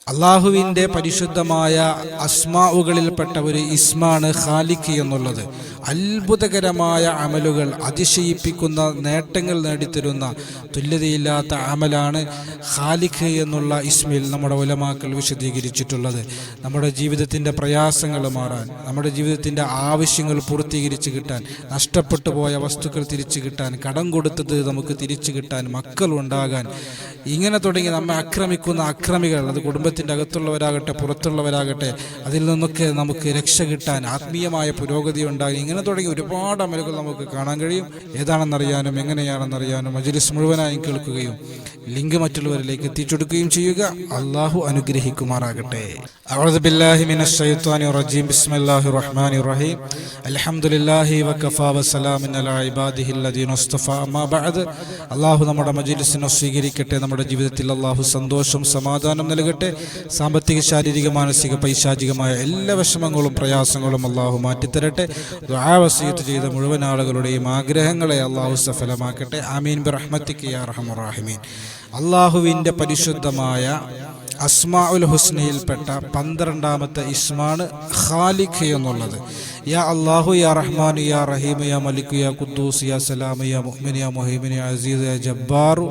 അള്ളാഹുവിൻ്റെ പരിശുദ്ധമായ അസ്മാഉകളിൽപ്പെട്ട ഒരു ഇസ്മാണ് ഖാലിഖ് എന്നുള്ളത്. അത്ഭുതകരമായ അമലുകൾ, അതിശയിപ്പിക്കുന്ന നേട്ടങ്ങൾ നേടിത്തരുന്ന തുല്യതയില്ലാത്ത അമലാണ് ഖാലിഖ് എന്നുള്ള ഇസ്മിൽ നമ്മുടെ ഉലമാക്കൾ വിശദീകരിച്ചിട്ടുള്ളത്. നമ്മുടെ ജീവിതത്തിൻ്റെ പ്രയാസങ്ങൾ മാറാൻ, നമ്മുടെ ജീവിതത്തിൻ്റെ ആവശ്യങ്ങൾ പൂർത്തീകരിച്ച് കിട്ടാൻ, നഷ്ടപ്പെട്ടു പോയ വസ്തുക്കൾ തിരിച്ചു കിട്ടാൻ, കടം കൊടുത്തത് നമുക്ക് തിരിച്ചു കിട്ടാൻ, മക്കൾ ഉണ്ടാകാൻ, ഇങ്ങനെ തുടങ്ങി നമ്മെ ആക്രമിക്കുന്ന അക്രമികൾ, അത് കുടുംബത്തിൻ്റെ അകത്തുള്ളവരാകട്ടെ പുറത്തുള്ളവരാകട്ടെ, അതിൽ നിന്നൊക്കെ നമുക്ക് രക്ഷ കിട്ടാൻ, ആത്മീയമായ പുരോഗതി ഉണ്ടാകും, ഇങ്ങനെ തുടങ്ങി ഒരുപാട് അമലുകൾ നമുക്ക് കാണാൻ കഴിയും. ഏതാണെന്നറിയാനും എങ്ങനെയാണെന്നറിയാനും മജ്‌ലിസ് മുഴുവനായും കേൾക്കുകയും ലിങ്ക് മറ്റുള്ളവരിലേക്ക് എത്തിച്ചെടുക്കുകയും ചെയ്യുക. അള്ളാഹു അനുഗ്രഹിക്കുമാറാകട്ടെ. അഊദു ബില്ലാഹി മിനശ് ശൈത്വാനിർ റജീം. ബിസ്മില്ലാഹിർ റഹ്മാനിർ റഹീം. അൽഹംദുലില്ലാഹി വകഫാ വസലാമുൻ അലാ ഇബാദിഹില്ലദീന ഇസ്തഫാ. അമ്മാ ബഅദ്. അള്ളാഹു നമ്മുടെ മജ്‌ലിസിനെ സ്വീകരിക്കട്ടെ. നമ്മുടെ ജീവിതത്തിൽ അള്ളാഹു സന്തോഷം സമാധാനം നൽകട്ടെ. സാമ്പത്തിക, ശാരീരിക, മാനസിക, പൈശാചികമായ എല്ലാ വിഷമങ്ങളും പ്രയാസങ്ങളും അള്ളാഹു മാറ്റിത്തരട്ടെ. ദുആ വസിയത്ത് ചെയ്ത മുഴുവൻ ആളുകളുടെയും ആഗ്രഹങ്ങളെ അള്ളാഹു സഫലമാക്കട്ടെ. ആമീൻ ബിറഹ്മതിക യാ അർഹമർ റഹീമീൻ. അള്ളാഹുവിൻ്റെ പരിശുദ്ധമായ അസ്മാഉൽ ഹുസ്നയിൽപ്പെട്ട 12ാമത്തെ ഇസ്മാണ് ഖാലിഖ് എന്നുള്ളത്. യാ അല്ലാഹു യാ റഹ്മാനു യാ റഹീമു യാ മലികു യാ ഖുദ്ദൂസ് യാ സലാമു യാ മുഅ്മിൻ യാ മുഹൈമിൻ യാ അസീസ് യാ ജബ്ബാറു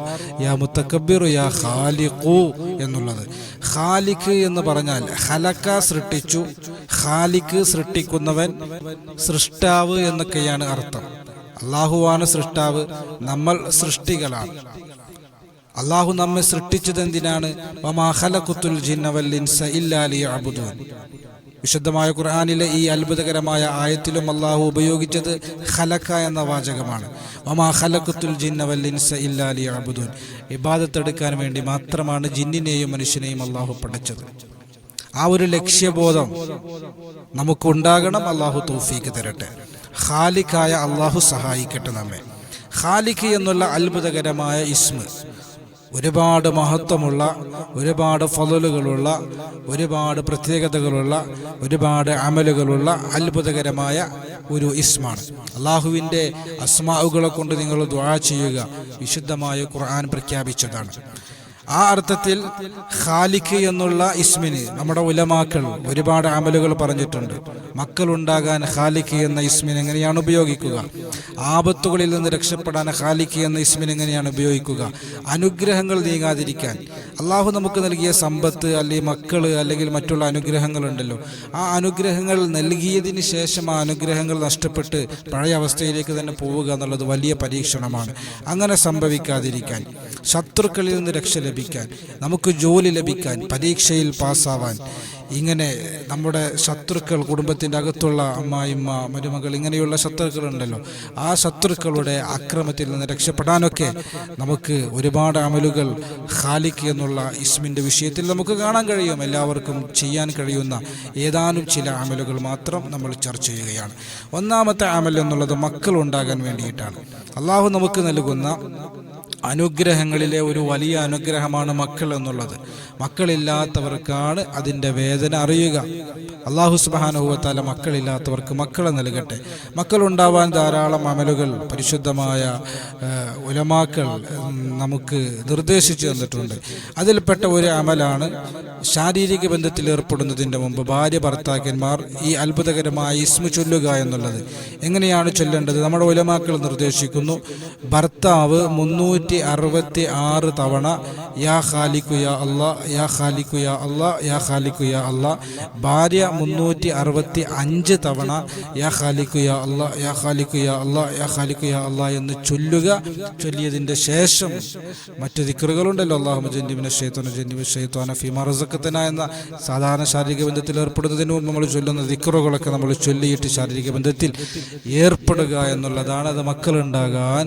യാ മുതകബ്ബിറു യാ ഖാലിഖു എന്നുള്ളത്. ഖാലിഖ് എന്ന് പറഞ്ഞാൽ ഖലഖ സൃഷ്ടിച്ചു, ഖാലിഖ് സൃഷ്ടിക്കുന്നവൻ, സൃഷ്ടാവ് എന്നൊക്കെയാണ് അർത്ഥം. അല്ലാഹുവാണ് സൃഷ്ടാവ്, നമ്മൾ സൃഷ്ടികളാണ്. അള്ളാഹു നമ്മെ സൃഷ്ടിച്ചത് എന്തിനാണ്? വമാ ഖലഖതുൽ ജിന്ന വൽ ഇൻസ ഇല്ലാ ലിയഅ്ബുദൂൻ. വിശുദ്ധമായ ഖുർആനിലെ ഈ അത്ഭുതകരമായ ആയത്തിലും അള്ളാഹു ഉപയോഗിച്ചത് ഖലഖ എന്ന വാചകമാണ്. വമാ ഖലഖതുൽ ജിന്ന വൽ ഇൻസ ഇല്ലാ ലിയഅ്ബുദൂൻ. ഇബാദത്തെടുക്കാൻ വേണ്ടി മാത്രമാണ് ജിന്നിനെയും മനുഷ്യനെയും അള്ളാഹു പടച്ചത്. ആ ഒരു ലക്ഷ്യബോധം നമുക്കുണ്ടാകണം. അള്ളാഹു തൗഫീഖ് തരട്ടെ. ഖാലിഖായ അള്ളാഹു സഹായിക്കട്ടെ നമ്മെ. ഖാലിഖ് എന്നുള്ള അത്ഭുതകരമായ ഇസ്മ ഒരുപാട് മഹത്വമുള്ള, ഒരുപാട് ഫളലുകളുള്ള, ഒരുപാട് പ്രത്യേകതകളുള്ള, ഒരുപാട് അമലുകളുള്ള അത്ഭുതകരമായ ഒരു ഇസ്മാണ്. അള്ളാഹുവിൻ്റെ അസ്മാഉകളെ കൊണ്ട് നിങ്ങൾ ദുആ ചെയ്യുക. വിശുദ്ധമായ ഖുർആൻ പ്രഖ്യാപിച്ചതാണ്. ആ അർത്ഥത്തിൽ ഖാലിഖ് എന്നുള്ള ഇസ്മിന് നമ്മുടെ ഉലമാക്കൾ ഒരുപാട് അമലുകൾ പറഞ്ഞിട്ടുണ്ട്. മക്കളുണ്ടാകാൻ ഖാലിഖ് എന്ന ഇസ്മിന് എങ്ങനെയാണ് ഉപയോഗിക്കുക? ആപത്തുകളിൽ നിന്ന് രക്ഷപ്പെടാൻ ഖാലിഖ് എന്ന ഇസ്മിന് എങ്ങനെയാണ് ഉപയോഗിക്കുക? അനുഗ്രഹങ്ങൾ നീങ്ങാതിരിക്കാൻ, അള്ളാഹു നമുക്ക് നൽകിയ സമ്പത്ത് അല്ലെങ്കിൽ മക്കള് അല്ലെങ്കിൽ മറ്റുള്ള അനുഗ്രഹങ്ങളുണ്ടല്ലോ, ആ അനുഗ്രഹങ്ങൾ നൽകിയതിന് ശേഷം ആ അനുഗ്രഹങ്ങൾ നഷ്ടപ്പെട്ട് പഴയ അവസ്ഥയിലേക്ക് തന്നെ പോവുക എന്നുള്ളത് വലിയ പരീക്ഷണമാണ്. അങ്ങനെ സംഭവിക്കാതിരിക്കാൻ, ശത്രുക്കളിൽ നിന്ന് രക്ഷ ലഭിക്കാൻ, നമുക്ക് ജോലി ലഭിക്കാൻ, പരീക്ഷയിൽ പാസ്സാവാൻ, ഇങ്ങനെ നമ്മുടെ ശത്രുക്കൾ, കുടുംബത്തിൻ്റെ അകത്തുള്ള അമ്മായിമ്മ, മരുമകൾ, ഇങ്ങനെയുള്ള ശത്രുക്കളുണ്ടല്ലോ, ആ ശത്രുക്കളുടെ അക്രമത്തിൽ നിന്ന് രക്ഷപ്പെടാനൊക്കെ നമുക്ക് ഒരുപാട് അമലുകൾ ഖാലിഖ് എന്നുള്ള ഇസ്മിൻ്റെ വിഷയത്തിൽ നമുക്ക് കാണാൻ കഴിയും. എല്ലാവർക്കും ചെയ്യാൻ കഴിയുന്ന ഏതാനും ചില അമലുകൾ മാത്രം നമ്മൾ ചർച്ച ചെയ്യുകയാണ്. ഒന്നാമത്തെ അമൽ എന്നുള്ളത് മക്കൾ ഉണ്ടാകാൻ വേണ്ടിയിട്ടാണ്. അള്ളാഹു നമുക്ക് നൽകുന്ന അനുഗ്രഹങ്ങളിലെ ഒരു വലിയ അനുഗ്രഹമാണ് മക്കൾ എന്നുള്ളത്. മക്കളില്ലാത്തവർക്കാണ് അതിൻ്റെ വേദന അറിയുക. അല്ലാഹു സുബ്ഹാനഹു വ തആല മക്കളില്ലാത്തവർക്ക് മക്കളെ നൽകട്ടെ. മക്കളുണ്ടാവാൻ ധാരാളം അമലുകൾ പരിശുദ്ധമായ ഉലമാക്കൾ നമുക്ക് നിർദ്ദേശിച്ചു തന്നിട്ടുണ്ട്. അതിൽപ്പെട്ട ഒരു അമലാണ് ശാരീരിക ബന്ധത്തിൽ ഏർപ്പെടുന്നതിൻ്റെ മുമ്പ് ഭാര്യ ഭർത്താക്കന്മാർ ഈ അത്ഭുതകരമായ ഇസ്മ ചൊല്ലുക എന്നുള്ളത്. എങ്ങനെയാണ് ചൊല്ലേണ്ടത്? നമ്മുടെ ഉലമാക്കൾ നിർദ്ദേശിക്കുന്നു. ഭർത്താവ് 366 തവണ യാ ഖാലിഖു യാ അല്ലാ, യാ ഖാലിഖു യാ അല്ലാ, യാ ഖാലിഖു യാ അല്ലാ. ഭാര്യ 365 തവണ യാ ഖാലിഖു യാ അല്ലാ, യാ ഖാലിഖു യാ അല്ലാ, യാ ഖാലിഖു യാ അല്ലാ എന്ന് ചൊല്ലുക. ചൊല്ലിയതിൻ്റെ ശേഷം മറ്റു ദിക്റുകളുണ്ടല്ലോ, അല്ലാഹുമ്മ ജന്നിബ്നാ ശൈത്വാന ജന്നിബ് ശൈത്വാന ഫീമാ റസഖ്തനാ എന്ന സാധാരണ ശാരീരിക ബന്ധത്തിൽ ഏർപ്പെടുന്നതിന് മുമ്പ് നമ്മൾ ചൊല്ലുന്ന ദിക്റുകളൊക്കെ നമ്മൾ ചൊല്ലിയിട്ട് ശാരീരിക ബന്ധത്തിൽ ഏർപ്പെടുക എന്നുള്ളതാണ്. അത് മക്കളുണ്ടാകാൻ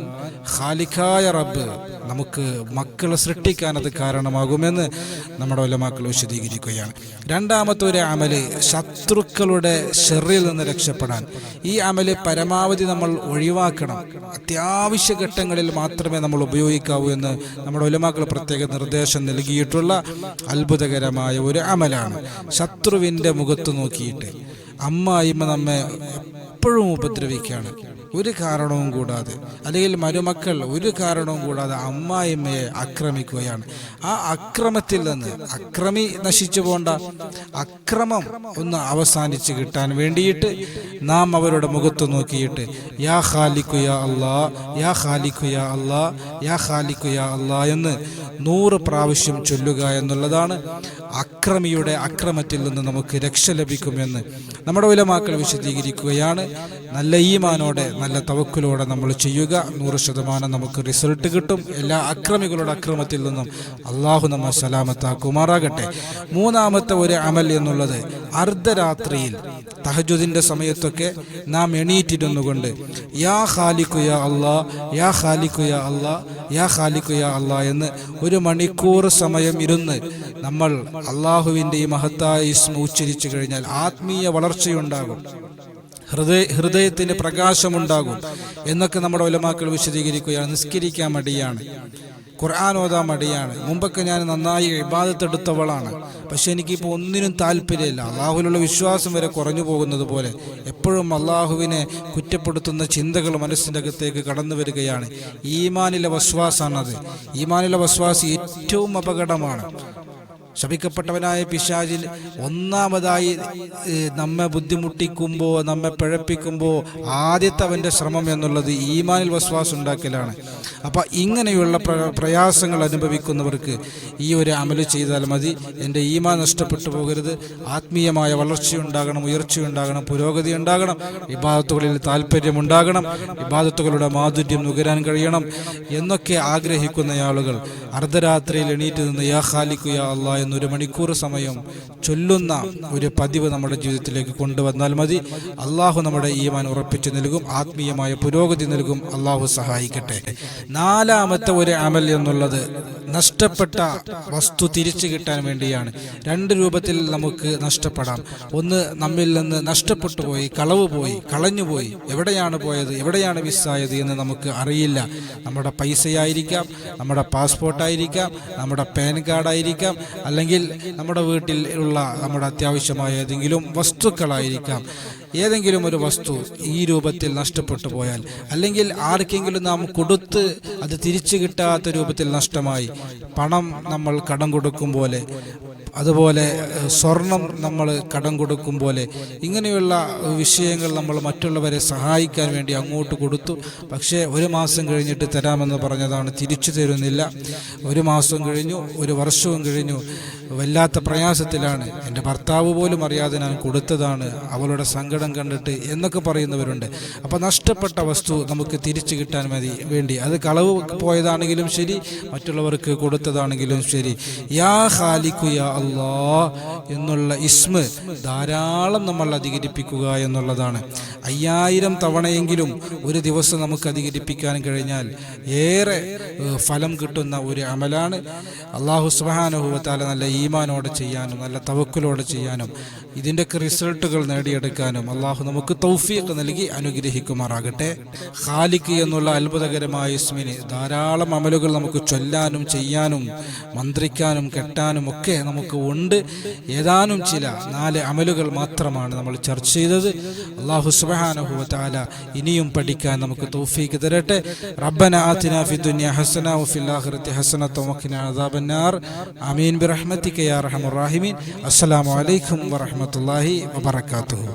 ഖാലിഖായ റബ്ബ് നമുക്ക് മക്കളെ സൃഷ്ടിക്കാൻ അത് കാരണമാകുമെന്ന് നമ്മുടെ ഉലമാക്കൾ വിശദീകരിക്കുകയാണ്. രണ്ടാമത്തെ ഒരു അമല് ശത്രുക്കളുടെ ശർറിൽ നിന്ന് രക്ഷപ്പെടാൻ. ഈ അമല് പരമാവധി നമ്മൾ ഒഴിവാക്കണം. അത്യാവശ്യ ഘട്ടങ്ങളിൽ മാത്രമേ നമ്മൾ ഉപയോഗിക്കാവൂ എന്ന് നമ്മുടെ ഉലമാക്കൾ പ്രത്യേക നിർദ്ദേശം നൽകിയിട്ടുള്ള അത്ഭുതകരമായ ഒരു അമലാണ്. ശത്രുവിൻ്റെ മുഖത്ത് നോക്കിയിട്ട്, അമ്മായിമ്മ നമ്മെ എപ്പോഴും ഉപദ്രവിക്കുകയാണ്, ഒരു കാരണവും കൂടാതെ, അല്ലെങ്കിൽ മരുമക്കൾ ഒരു കാരണവും കൂടാതെ അമ്മായിമ്മയെ ആക്രമിക്കുകയാണ്. ആ അക്രമത്തിൽ നിന്ന് അക്രമി നശിച്ചു പോണ്ട, അക്രമം ഒന്ന് അവസാനിച്ച് കിട്ടാൻ വേണ്ടിയിട്ട് നാം അവരുടെ മുഖത്ത് നോക്കിയിട്ട് യാ ഖാലിഖു യാ അല്ലാ, യാ ഖാലിഖു യാ അല്ലാ, യാ ഖാലിഖു യാ അല്ലാ എന്ന് 100 പ്രാവശ്യം ചൊല്ലുക എന്നുള്ളതാണ് അക്രമിയുടെ അക്രമത്തിൽ നിന്ന് നമുക്ക് രക്ഷ ലഭിക്കുമെന്ന് നമ്മുടെ ഉലമാക്കൾ വിശദീകരിക്കുകയാണ്. നല്ല ഈമാനോടെ നല്ല തവക്കുലോടെ നമ്മൾ ചെയ്യുക, 100% നമുക്ക് റിസൾട്ട് കിട്ടും. എല്ലാ അക്രമികളുടെ അക്രമത്തിൽ നിന്നും അള്ളാഹു നമ്മെ സലാമത്താക്കുമാറാകട്ടെ. മൂന്നാമത്തെ ഒരു അമൽ എന്നുള്ളത് അർദ്ധരാത്രിയിൽ തഹജ്ജുദിന്റെ സമയത്തൊക്കെ നാം എണീറ്റിരുന്നുകൊണ്ട് യാ ഖാലിഖു യാ അല്ലാ, യാ ഖാലിഖു യാ അല്ലാ, യാ ഖാലിഖു യാ അല്ലാ എന്ന് 1 മണിക്കൂർ സമയം ഇരുന്ന് നമ്മൾ അള്ളാഹുവിൻ്റെ ഈ മഹത്തായ ഇസ്മ ഉച്ചരിച്ചു കഴിഞ്ഞാൽ ആത്മീയ വളർച്ചയുണ്ടാകും, ഹൃദയത്തിന് പ്രകാശമുണ്ടാകും എന്നൊക്കെ നമ്മുടെ ഉലമാക്കൾ വിശദീകരിക്കുകയാണ്. നിസ്കരിക്കാൻ മടിയാണ്, ഖുർആൻ ഓതാൻ മടിയാണ്. മുമ്പൊക്കെ ഞാൻ നന്നായി ഇബാദത്ത് എടുത്തവളാണ്, പക്ഷെ എനിക്കിപ്പോൾ ഒന്നിനും താല്പര്യമില്ല. അള്ളാഹുവിലുള്ള വിശ്വാസം വരെ കുറഞ്ഞു പോകുന്നത് പോലെ എപ്പോഴും അള്ളാഹുവിനെ കുറ്റപ്പെടുത്തുന്ന ചിന്തകൾ മനസ്സിൻ്റെ അകത്തേക്ക് കടന്നു വരികയാണ്. ഈമാനിലെ വസ്വാസാണത്. ഈമാനിലെ വസ്വാസ് ഏറ്റവും അപകടമാണ്. ശപിക്കപ്പെട്ടവനായ പിശാചിൽ ഒന്നാമതായി നമ്മെ ബുദ്ധിമുട്ടിക്കുമ്പോൾ, നമ്മെ പിഴപ്പിക്കുമ്പോൾ ആദ്യത്തെ അവൻ്റെ ശ്രമം എന്നുള്ളത് ഈമാനിൽ വസ്വാസ് ഉണ്ടാക്കലാണ്. അപ്പം ഇങ്ങനെയുള്ള പ്രയാസങ്ങൾ അനുഭവിക്കുന്നവർക്ക് ഈ ഒരു അമല് ചെയ്താൽ മതി. എൻ്റെ ഈമാൻ നഷ്ടപ്പെട്ടു പോകരുത്, ആത്മീയമായ വളർച്ചയുണ്ടാകണം, ഉയർച്ചയുണ്ടാകണം, പുരോഗതി ഉണ്ടാകണം, ഇബാദത്തുകളിൽ താല്പര്യമുണ്ടാകണം, ഇബാദത്തുകളുടെ മാധുര്യം നുകരാൻ കഴിയണം എന്നൊക്കെ ആഗ്രഹിക്കുന്ന ആളുകൾ അർദ്ധരാത്രിയിൽ എണീറ്റ് നിന്ന് യാ ഖാലിഖു യാ അല്ലാ എന്ന് 1 മണിക്കൂർ സമയം ചൊല്ലുന്ന ഒരു പതിവ് നമ്മുടെ ജീവിതത്തിലേക്ക് കൊണ്ടുവന്നാൽ മതി. അള്ളാഹു നമ്മുടെ ഈമാൻ ഉറപ്പിച്ചു നൽകും, ആത്മീയമായ പുരോഗതി നൽകും. അള്ളാഹു സഹായിക്കട്ടെ. നാലാമത്തെ ഒരു അമൽ എന്നുള്ളത് നഷ്ടപ്പെട്ട വസ്തു തിരിച്ചു കിട്ടാൻ വേണ്ടിയാണ്. 2 രൂപത്തിൽ നമുക്ക് നഷ്ടപ്പെടാം. ഒന്ന്, നമ്മിൽ നിന്ന് നഷ്ടപ്പെട്ടു പോയി, കളവ് പോയി, കളഞ്ഞുപോയി. എവിടെയാണ് പോയത്, എവിടെയാണ് മിസ്സായത് എന്ന് നമുക്ക് അറിയില്ല. നമ്മുടെ പൈസയായിരിക്കാം, നമ്മുടെ പാസ്പോർട്ടായിരിക്കാം, നമ്മുടെ പാൻ കാർഡായിരിക്കാം, അല്ലെങ്കിൽ നമ്മുടെ വീട്ടിൽ ഉള്ള നമ്മുടെ അത്യാവശ്യമായ ഏതെങ്കിലും വസ്തുക്കളായിരിക്കാം. ഏതെങ്കിലും ഒരു വസ്തു ഈ രൂപത്തിൽ നഷ്ടപ്പെട്ടു പോയാൽ, അല്ലെങ്കിൽ ആർക്കെങ്കിലും നാം കൊടുത്ത് അത് തിരിച്ചു കിട്ടാത്ത രൂപത്തിൽ നഷ്ടമായി, പണം നമ്മൾ കടം കൊടുക്കും പോലെ, അതുപോലെ സ്വർണം നമ്മൾ കടം കൊടുക്കും പോലെ, ഇങ്ങനെയുള്ള വിഷയങ്ങൾ നമ്മൾ മറ്റുള്ളവരെ സഹായിക്കാൻ വേണ്ടി അങ്ങോട്ട് കൊടുത്തു. പക്ഷേ 1 മാസം കഴിഞ്ഞിട്ട് തരാമെന്ന് പറഞ്ഞതാണ്, തിരിച്ചു തരുന്നില്ല. 1 മാസം കഴിഞ്ഞു, 1 വർഷവും കഴിഞ്ഞു, വല്ലാത്ത പ്രയാസത്തിലാണ്. എൻ്റെ ഭർത്താവ് പോലും അറിയാതെ ഞാൻ കൊടുത്തതാണ്, അവളുടെ സങ്കടം കണ്ടിട്ട് എന്നൊക്കെ പറയുന്നവരുണ്ട്. അപ്പോൾ നഷ്ടപ്പെട്ട വസ്തു നമുക്ക് തിരിച്ചു കിട്ടാൻ വേണ്ടി, അത് കളവ് പോയതാണെങ്കിലും ശരി, മറ്റുള്ളവർക്ക് കൊടുത്തതാണെങ്കിലും ശരി, യാ ഖാലിഖു യാ അല്ലാ എന്നുള്ള ഇസ്മ ധാരാളം നമ്മൾ അധികരിപ്പിക്കുക എന്നുള്ളതാണ്. 5000 തവണയെങ്കിലും ഒരു ദിവസം നമുക്ക് അധികരിപ്പിക്കാൻ കഴിഞ്ഞാൽ ഏറെ ഫലം കിട്ടുന്ന ഒരു അമലാണ്. അല്ലാഹു സുബ്ഹാനഹു വ തആല നല്ല ഈമാനോടെ ചെയ്യാനും നല്ല തവക്കുലോടെ ചെയ്യാനും ഇതിൻ്റെയൊക്കെ റിസൾട്ടുകൾ നേടിയെടുക്കാനും അള്ളാഹു നമുക്ക് തൗഫീഖ് നൽകി അനുഗ്രഹിക്കുമാറാകട്ടെ. ഖാലിഖ് എന്നുള്ള അത്ഭുതകരമായ ഇസ്മിന് ധാരാളം അമലുകൾ നമുക്ക് ചൊല്ലാനും ചെയ്യാനും മന്ത്രിക്കാനും കെട്ടാനും ഒക്കെ നമുക്ക് ഉണ്ട്. ഏതാനും ചില 4 അമലുകൾ മാത്രമാണ് നമ്മൾ ചർച്ച ചെയ്തത്. അല്ലാഹു സുബ്ഹാനഹു വ തആല ഇനിയും പഠിക്കാൻ നമുക്ക് തൗഫീഖ് തരട്ടെ. റബ്ബന ആതിനാ ഫിദ്ദുനിയ ഹസന വഫിൽ ആഖിറതി ഹസനത വഖിനാ അദാബന്നാർ. ആമീൻ ബിറഹ്മതിക യാ അർഹമർ റഹീമീൻ. അസ്സലാമു അലൈക്കും വറഹ്മത്തുള്ളാഹി വബറകാതുഹു.